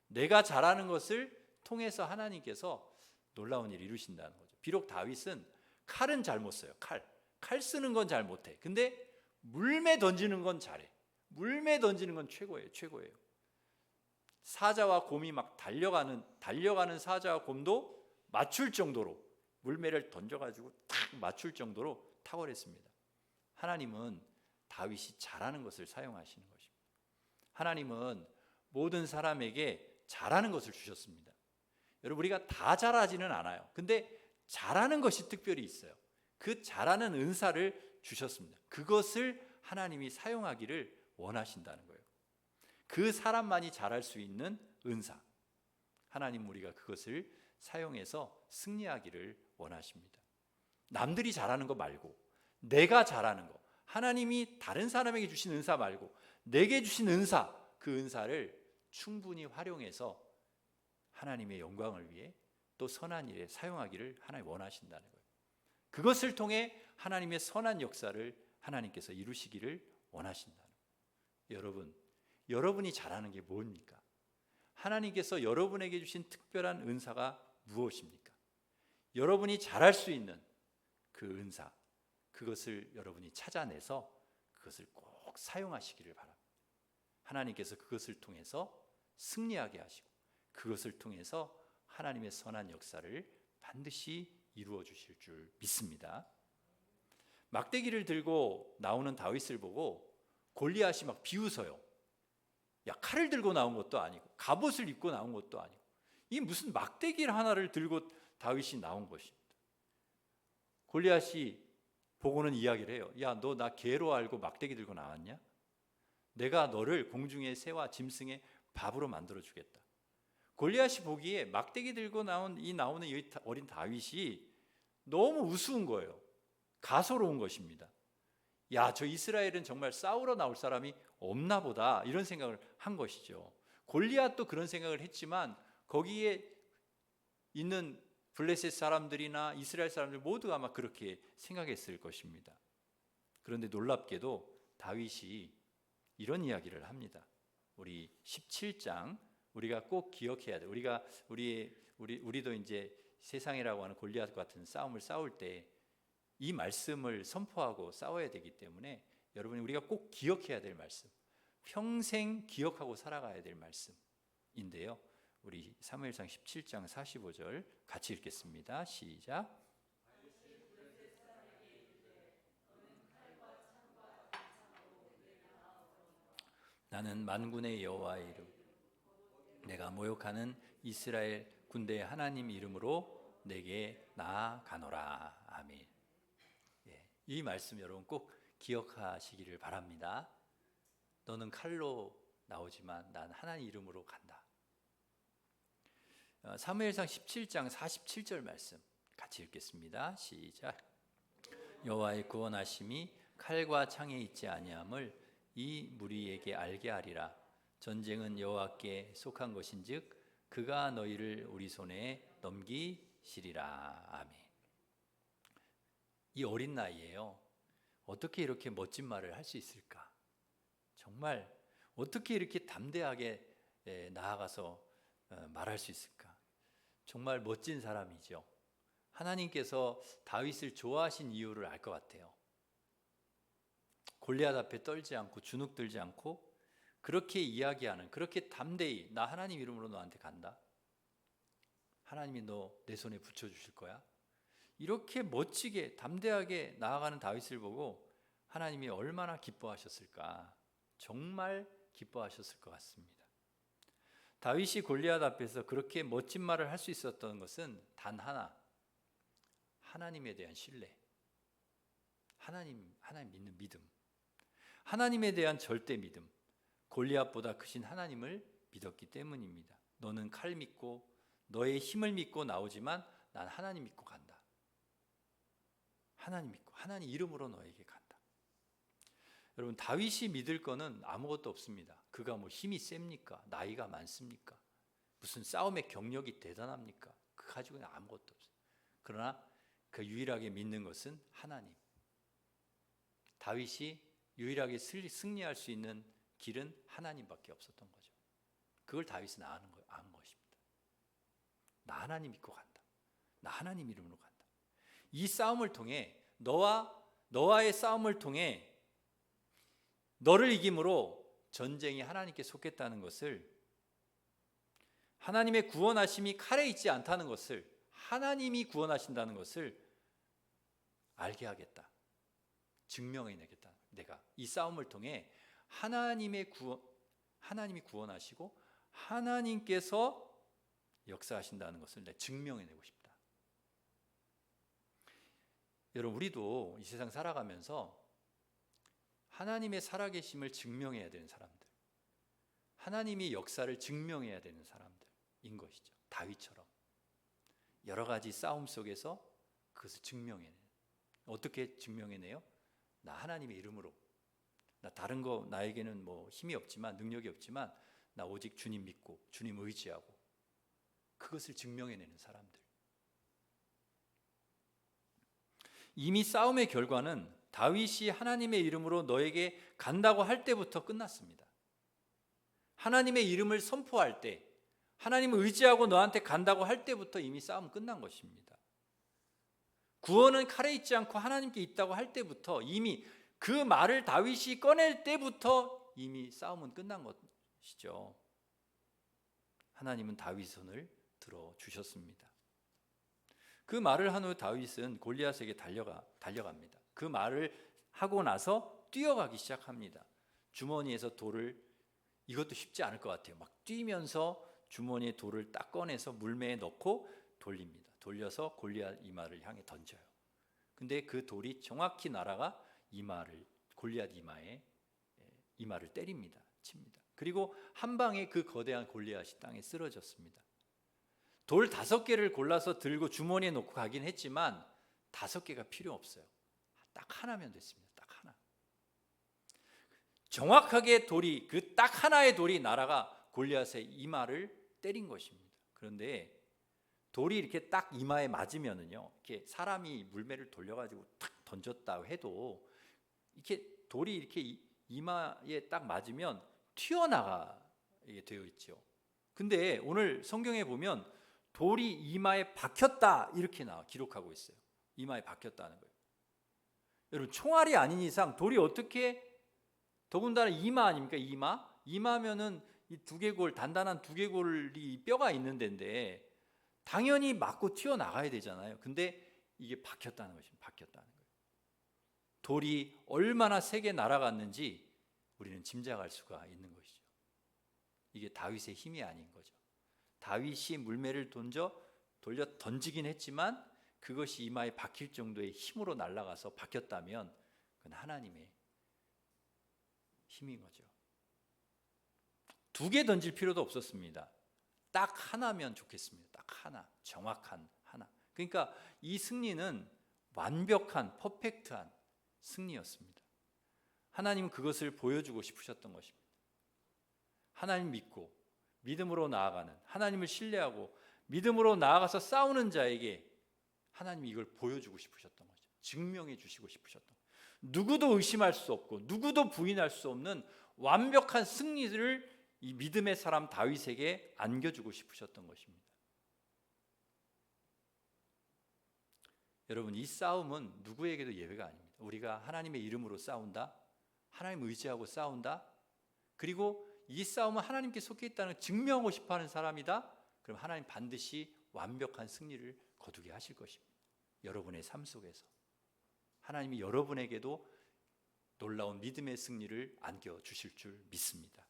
내가 잘하는 것을 통해서 하나님께서 놀라운 일을 이루신다는 거죠. 비록 다윗은 칼은 잘 못 써요. 칼 쓰는 건 잘 못해. 근데 물매 던지는 건 잘해. 물매 던지는 건 최고예요. 사자와 곰이 막 달려가는 사자와 곰도 맞출 정도로, 물매를 던져가지고 탁 맞출 정도로 탁월했습니다. 하나님은 다윗이 잘하는 것을 사용하시는 것입니다. 하나님은 모든 사람에게 잘하는 것을 주셨습니다. 여러분, 우리가 다 잘하지는 않아요. 근데 잘하는 것이 특별히 있어요. 그 잘하는 은사를 주셨습니다. 그것을 하나님이 사용하기를 원하신다는 거예요. 그 사람만이 잘할 수 있는 은사, 하나님 우리가 그것을 사용해서 승리하기를 원하십니다. 남들이 잘하는 거 말고 내가 잘하는 거, 하나님이 다른 사람에게 주신 은사 말고 내게 주신 은사, 그 은사를 충분히 활용해서 하나님의 영광을 위해 또 선한 일에 사용하기를 하나님 원하신다는 거예요. 그것을 통해 하나님의 선한 역사를 하나님께서 이루시기를 원하신다는 거예요. 여러분이 잘하는 게 뭡니까? 하나님께서 여러분에게 주신 특별한 은사가 무엇입니까? 여러분이 잘할 수 있는 그 은사, 그것을 여러분이 찾아내서 그것을 꼭 사용하시기를 바랍니다. 하나님께서 그것을 통해서 승리하게 하시고, 그것을 통해서 하나님의 선한 역사를 반드시 이루어 주실 줄 믿습니다. 막대기를 들고 나오는 다윗을 보고 골리앗이 막 비웃어요. 야, 칼을 들고 나온 것도 아니고 갑옷을 입고 나온 것도 아니고 이 무슨 막대기 하나를 들고 다윗이 나온 것입니다. 골리앗이 보고는 이야기를 해요. 야, 너 나 개로 알고 막대기 들고 나왔냐? 내가 너를 공중의 새와 짐승의 밥으로 만들어 주겠다. 골리앗이 보기에 막대기 들고 나오는 이 어린 다윗이 너무 우스운 거예요. 가소로운 것입니다. 야, 저 이스라엘은 정말 싸우러 나올 사람이 없나 보다, 이런 생각을 한 것이죠. 골리앗도 그런 생각을 했지만 거기에 있는 블레셋 사람들이나 이스라엘 사람들 모두가 아마 그렇게 생각했을 것입니다. 그런데 놀랍게도 다윗이 이런 이야기를 합니다. 우리 17장 우리가 꼭 기억해야 돼. 우리도 이제 세상이라고 하는 골리앗 같은 싸움을 싸울 때 이 말씀을 선포하고 싸워야 되기 때문에 여러분이 우리가 꼭 기억해야 될 말씀, 평생 기억하고 살아가야 될 말씀인데요. 우리 사무엘상 17장 45절 같이 읽겠습니다. 시작. 나는 만군의 여호와의 이름, 내가 모욕하는 이스라엘 군대의 하나님 이름으로 내게 나아가노라. 아멘. 이 말씀 여러분 꼭 기억하시기를 바랍니다. 너는 칼로 나오지만 난 하나님 이름으로 간다. 사무엘상 17장 47절 말씀 같이 읽겠습니다. 시작. 여호와의 구원하심이 칼과 창에 있지 아니함을 이 무리에게 알게 하리라. 전쟁은 여호와께 속한 것인즉 그가 너희를 우리 손에 넘기시리라. 아멘. 이 어린 나이에요, 어떻게 이렇게 멋진 말을 할 수 있을까? 정말 어떻게 이렇게 담대하게 나아가서 말할 수 있을까? 정말 멋진 사람이죠. 하나님께서 다윗을 좋아하신 이유를 알 것 같아요. 골리앗 앞에 떨지 않고 주눅 들지 않고 그렇게 이야기하는, 그렇게 담대히 나 하나님 이름으로 너한테 간다. 하나님이 너 내 손에 붙여주실 거야. 이렇게 멋지게 담대하게 나아가는 다윗을 보고 하나님이 얼마나 기뻐하셨을까? 정말 기뻐하셨을 것 같습니다. 다윗이 골리앗 앞에서 그렇게 멋진 말을 할 수 있었던 것은 단 하나, 하나님에 대한 신뢰, 하나님 믿는 믿음, 하나님에 대한 절대 믿음, 골리앗보다 크신 하나님을 믿었기 때문입니다. 너는 칼 믿고 너의 힘을 믿고 나오지만 난 하나님 믿고 간다. 하나님 믿고 하나님 이름으로 너에게 간다. 여러분, 다윗이 믿을 거는 아무것도 없습니다. 그가 뭐 힘이 셉니까? 나이가 많습니까? 무슨 싸움의 경력이 대단합니까? 그 가지고는 아무것도 없어요. 그러나 그 유일하게 믿는 것은 하나님. 다윗이 유일하게 승리할 수 있는 길은 하나님밖에 없었던 거죠. 그걸 다윗은 아는 것입니다. 나 하나님 믿고 간다. 나 하나님 이름으로 간다. 이 싸움을 통해 너와의 싸움을 통해 너를 이김으로 전쟁이 하나님께 속했다는 것을, 하나님의 구원하심이 칼에 있지 않다는 것을, 하나님이 구원하신다는 것을 알게 하겠다. 증명해내겠다. 내가 이 싸움을 통해 하나님이 구원하시고 하나님께서 역사하신다는 것을 내가 증명해내고 싶다. 여러분, 우리도 이 세상 살아가면서 하나님의 살아계심을 증명해야 되는 사람들, 하나님이 역사를 증명해야 되는 사람들인 것이죠. 다윗처럼 여러 가지 싸움 속에서 그것을 증명해내요. 어떻게 증명해내요? 나 하나님의 이름으로, 나 다른 거 나에게는 뭐 힘이 없지만, 능력이 없지만 나 오직 주님 믿고 주님 의지하고, 그것을 증명해내는 사람들. 이미 싸움의 결과는 다윗이 하나님의 이름으로 너에게 간다고 할 때부터 끝났습니다. 하나님의 이름을 선포할 때, 하나님을 의지하고 너한테 간다고 할 때부터 이미 싸움은 끝난 것입니다. 구원은 칼에 있지 않고 하나님께 있다고 할 때부터, 이미 그 말을 다윗이 꺼낼 때부터 이미 싸움은 끝난 것이죠. 하나님은 다윗 손을 들어주셨습니다. 그 말을 한 후 다윗은 골리앗에게 달려갑니다. 그 말을 하고 나서 뛰어가기 시작합니다. 주머니에서 돌을, 이것도 쉽지 않을 것 같아요. 막 뛰면서 주머니에 돌을 딱 꺼내서 물매에 넣고 돌립니다. 돌려서 골리앗 이마를 향해 던져요. 근데 그 돌이 정확히 날아가 골리앗 이마를 때립니다. 칩니다. 그리고 한 방에 그 거대한 골리앗이 땅에 쓰러졌습니다. 돌 5개를 골라서 들고 주머니에 놓고 가긴 했지만 5개가 필요 없어요. 딱 하나면 됐습니다. 딱 하나. 정확하게 그 딱 하나의 돌이 날아가 골리앗의 이마를 때린 것입니다. 그런데 돌이 이렇게 딱 이마에 맞으면은요, 이렇게 사람이 물매를 돌려가지고 탁 던졌다 해도 이렇게 돌이 이렇게 이마에 딱 맞으면 튀어나가게 되어 있죠. 근데 오늘 성경에 보면 돌이 이마에 박혔다 이렇게 기록하고 있어요. 이마에 박혔다는 거예요. 여러분, 총알이 아닌 이상 돌이 어떻게, 더군다나 이마 아닙니까? 이마면은 이 두개골, 단단한 두개골이 뼈가 있는 데인데 당연히 맞고 튀어나가야 되잖아요. 근데 이게 박혔다는 것입니다. 박혔다는 거예요. 돌이 얼마나 세게 날아갔는지 우리는 짐작할 수가 있는 것이죠. 이게 다윗의 힘이 아닌 거죠. 다윗이 물매를 돌려 던지긴 했지만 그것이 이마에 박힐 정도의 힘으로 날아가서 박혔다면 그건 하나님의 힘인 거죠. 2개 던질 필요도 없었습니다. 딱 하나면 좋겠습니다. 딱 하나, 정확한 하나. 그러니까 이 승리는 완벽한, 퍼펙트한 승리였습니다. 하나님은 그것을 보여주고 싶으셨던 것입니다. 하나님 믿고 믿음으로 나아가는, 하나님을 신뢰하고 믿음으로 나아가서 싸우는 자에게 하나님이 이걸 보여주고 싶으셨던 거죠. 증명해 주시고 싶으셨던 거죠. 누구도 의심할 수 없고 누구도 부인할 수 없는 완벽한 승리를 이 믿음의 사람 다윗에게 안겨주고 싶으셨던 것입니다. 여러분, 이 싸움은 누구에게도 예외가 아닙니다. 우리가 하나님의 이름으로 싸운다, 하나님 의지하고 싸운다, 그리고 이 싸움은 하나님께 속해 있다는 걸 증명하고 싶어하는 사람이다. 그럼 하나님 반드시 완벽한 승리를 거두게 하실 것입니다. 여러분의 삶 속에서 하나님이 여러분에게도 놀라운 믿음의 승리를 안겨주실 줄 믿습니다.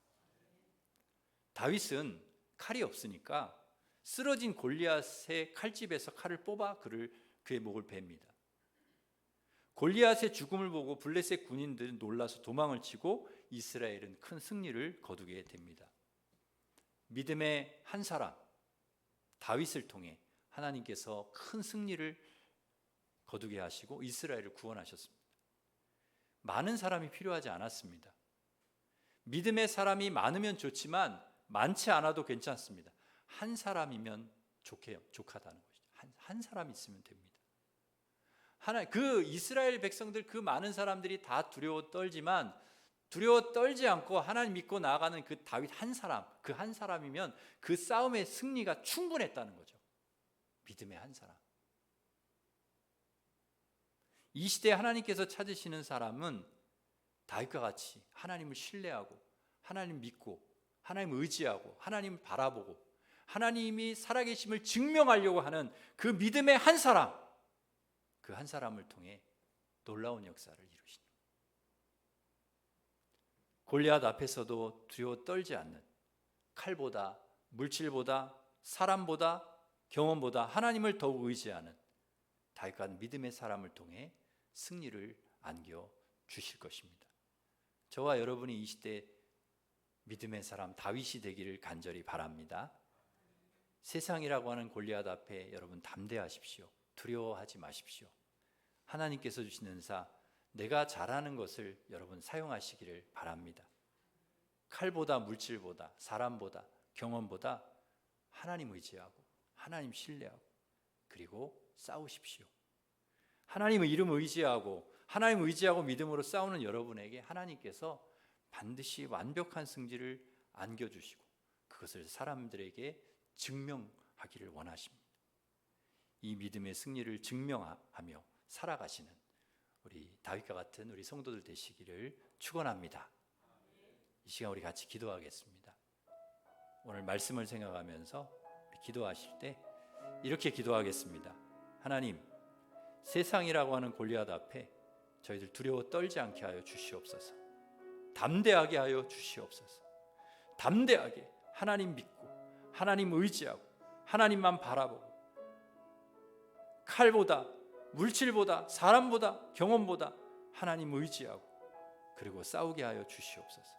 다윗은 칼이 없으니까 쓰러진 골리앗의 칼집에서 칼을 뽑아 그의 목을 베입니다. 골리앗의 죽음을 보고 블레셋 군인들은 놀라서 도망을 치고 이스라엘은 큰 승리를 거두게 됩니다. 믿음의 한 사람 다윗을 통해 하나님께서 큰 승리를 거두게 하시고 이스라엘을 구원하셨습니다. 많은 사람이 필요하지 않았습니다. 믿음의 사람이 많으면 좋지만 많지 않아도 괜찮습니다. 한 사람이면 족하다는 것이죠. 한 사람 있으면 됩니다. 그 이스라엘 백성들, 그 많은 사람들이 다 두려워 떨지만 두려워 떨지 않고 하나님 믿고 나아가는 그 다윗 한 사람, 그 한 사람이면 그 싸움의 승리가 충분했다는 거죠. 믿음의 한 사람. 이 시대에 하나님께서 찾으시는 사람은 다윗과 같이 하나님을 신뢰하고 하나님 믿고 하나님 의지하고 하나님을 바라보고 하나님이 살아계심을 증명하려고 하는 그 믿음의 한 사람, 그 한 사람을 통해 놀라운 역사를 이루십니다. 골리앗 앞에서도 두려워 떨지 않는, 칼보다 물질보다 사람보다 경험보다 하나님을 더욱 의지하는 다윗과 믿음의 사람을 통해 승리를 안겨 주실 것입니다. 저와 여러분이 이 시대 믿음의 사람 다윗이 되기를 간절히 바랍니다. 세상이라고 하는 골리앗 앞에 여러분 담대하십시오. 두려워하지 마십시오. 하나님께서 주시는 은사, 내가 잘하는 것을 여러분 사용하시기를 바랍니다. 칼보다 물질보다 사람보다 경험보다 하나님 의지하고 하나님 신뢰하고 그리고 싸우십시오. 하나님의 이름 의지하고 하나님 의지하고 믿음으로 싸우는 여러분에게 하나님께서 반드시 완벽한 승리를 안겨주시고 그것을 사람들에게 증명하기를 원하십니다. 이 믿음의 승리를 증명하며 살아가시는 우리 다윗과 같은 우리 성도들 되시기를 축원합니다. 이 시간 우리 같이 기도하겠습니다. 오늘 말씀을 생각하면서 우리 기도하실 때 이렇게 기도하겠습니다. 하나님, 세상이라고 하는 골리앗 앞에 저희들 두려워 떨지 않게 하여 주시옵소서. 담대하게 하여 주시옵소서. 담대하게 하나님 믿고 하나님 의지하고 하나님만 바라보고 칼보다 물질보다 사람보다 경험보다 하나님 의지하고 그리고 싸우게 하여 주시옵소서.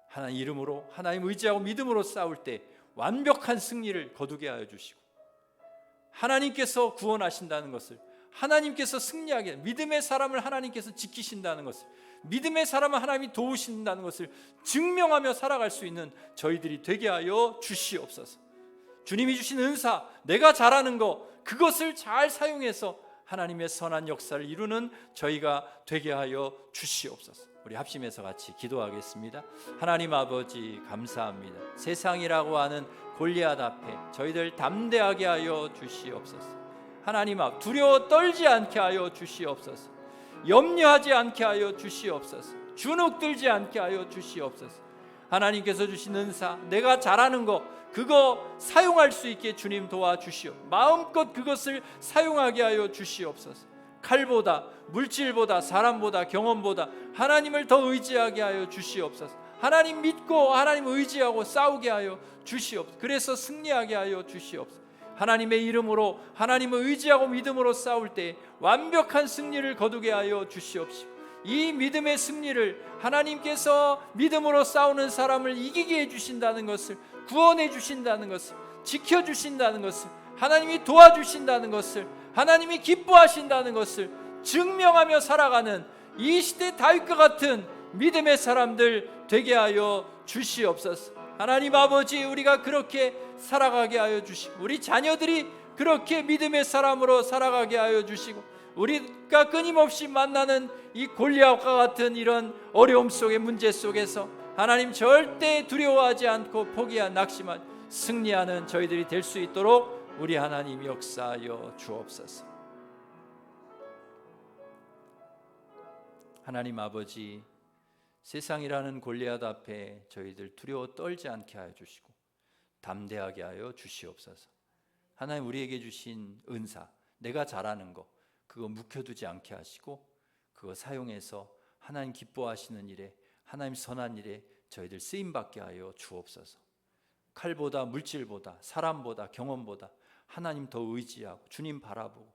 하나님 이름으로 하나님 의지하고 믿음으로 싸울 때 완벽한 승리를 거두게 하여 주시고 하나님께서 구원하신다는 것을, 하나님께서 승리하게, 믿음의 사람을 하나님께서 지키신다는 것을, 믿음의 사람을 하나님이 도우신다는 것을 증명하며 살아갈 수 있는 저희들이 되게 하여 주시옵소서. 주님이 주신 은사, 내가 잘하는 것, 그것을 잘 사용해서 하나님의 선한 역사를 이루는 저희가 되게 하여 주시옵소서. 우리 합심해서 같이 기도하겠습니다. 하나님 아버지 감사합니다. 세상이라고 하는 골리앗 앞에 저희들 담대하게 하여 주시옵소서. 하나님 앞 두려워 떨지 않게 하여 주시옵소서. 염려하지 않게 하여 주시옵소서. 주눅들지 않게 하여 주시옵소서. 하나님께서 주신 은사, 내가 잘하는 거 그거 사용할 수 있게 주님 도와주시오. 마음껏 그것을 사용하게 하여 주시옵소서. 칼보다 물질보다 사람보다 경험보다 하나님을 더 의지하게 하여 주시옵소서. 하나님 믿고 하나님 의지하고 싸우게 하여 주시옵소서. 그래서 승리하게 하여 주시옵소서. 하나님의 이름으로 하나님을 의지하고 믿음으로 싸울 때 완벽한 승리를 거두게 하여 주시옵시고, 이 믿음의 승리를 하나님께서 믿음으로 싸우는 사람을 이기게 해주신다는 것을, 구원해 주신다는 것을, 지켜주신다는 것을, 하나님이 도와주신다는 것을, 하나님이 기뻐하신다는 것을 증명하며 살아가는 이 시대 다윗과 같은 믿음의 사람들 되게 하여 주시옵소서. 하나님 아버지, 우리가 그렇게 살아가게 하여 주시고 우리 자녀들이 그렇게 믿음의 사람으로 살아가게 하여 주시고 우리가 끊임없이 만나는 이 골리앗과 같은 이런 어려움 속의 문제 속에서 하나님 절대 두려워하지 않고 포기한 낙심한 승리하는 저희들이 될 수 있도록 우리 하나님 역사하여 주옵소서. 하나님 아버지, 세상이라는 골리앗 앞에 저희들 두려워 떨지 않게 하여 주시고 담대하게 하여 주시옵소서. 하나님 우리에게 주신 은사, 내가 잘하는 거 그거 묵혀두지 않게 하시고 그거 사용해서 하나님 기뻐하시는 일에, 하나님 선한 일에 저희들 쓰임받게 하여 주옵소서. 칼보다 물질보다 사람보다 경험보다 하나님 더 의지하고 주님 바라보고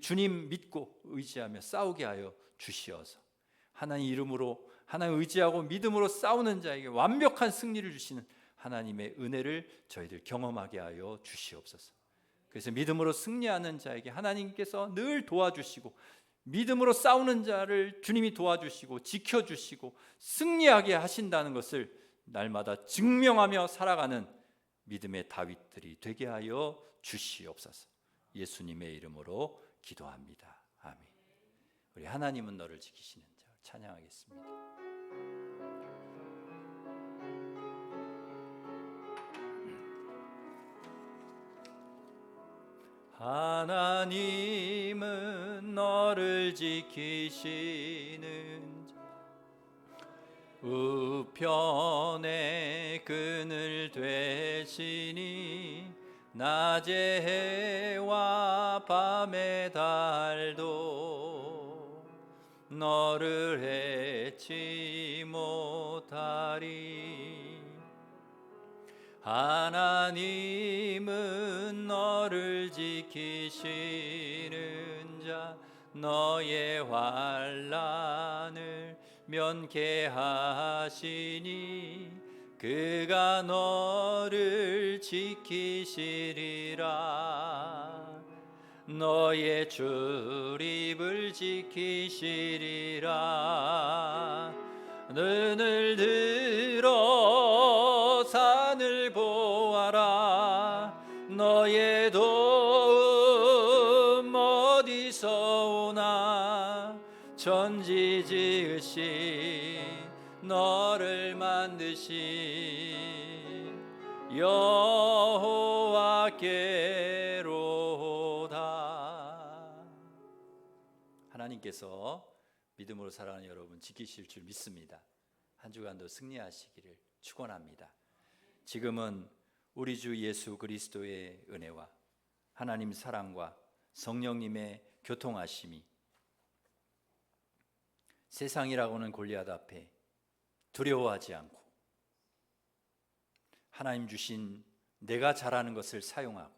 주님 믿고 의지하며 싸우게 하여 주시어서 하나님 이름으로 하나님 의지하고 믿음으로 싸우는 자에게 완벽한 승리를 주시는 하나님의 은혜를 저희들 경험하게 하여 주시옵소서. 그래서 믿음으로 승리하는 자에게 하나님께서 늘 도와주시고 믿음으로 싸우는 자를 주님이 도와주시고 지켜주시고 승리하게 하신다는 것을 날마다 증명하며 살아가는 믿음의 다윗들이 되게 하여 주시옵소서. 예수님의 이름으로 기도합니다. 아멘. 우리 하나님은 너를 지키시는 자 찬양하겠습니다. 하나님은 너를 지키시는 자, 우편의 그늘 되시니 낮의 해와 밤의 달도 너를 해치 못하리. 하나님은 너를 지키시는 자, 너의 환난을 면케하시니 그가 너를 지키시리라. 너의 출입을 지키시리라. 눈을 들어 산을 보아라. 너의 도움 어디서 오나. 천지 지으신 너를 만드신 여호와께로다. 하나님께서 믿음으로 살아가는 여러분 지키실 줄 믿습니다. 한 주간도 승리하시기를 축원합니다. 지금은 우리 주 예수 그리스도의 은혜와 하나님 사랑과 성령님의 교통하심이 세상이라고는 골리앗 앞에 두려워하지 않고 하나님 주신 내가 잘하는 것을 사용하고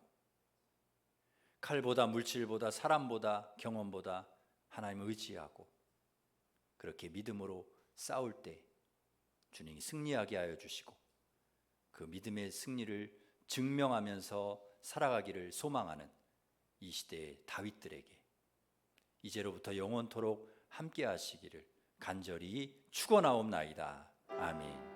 칼보다 물질보다 사람보다 경험보다 하나님을 의지하고 그렇게 믿음으로 싸울 때 주님이 승리하게 하여 주시고 그 믿음의 승리를 증명하면서 살아가기를 소망하는 이 시대의 다윗들에게 이제로부터 영원토록 함께 하시기를 간절히 축원하옵나이다. 아멘.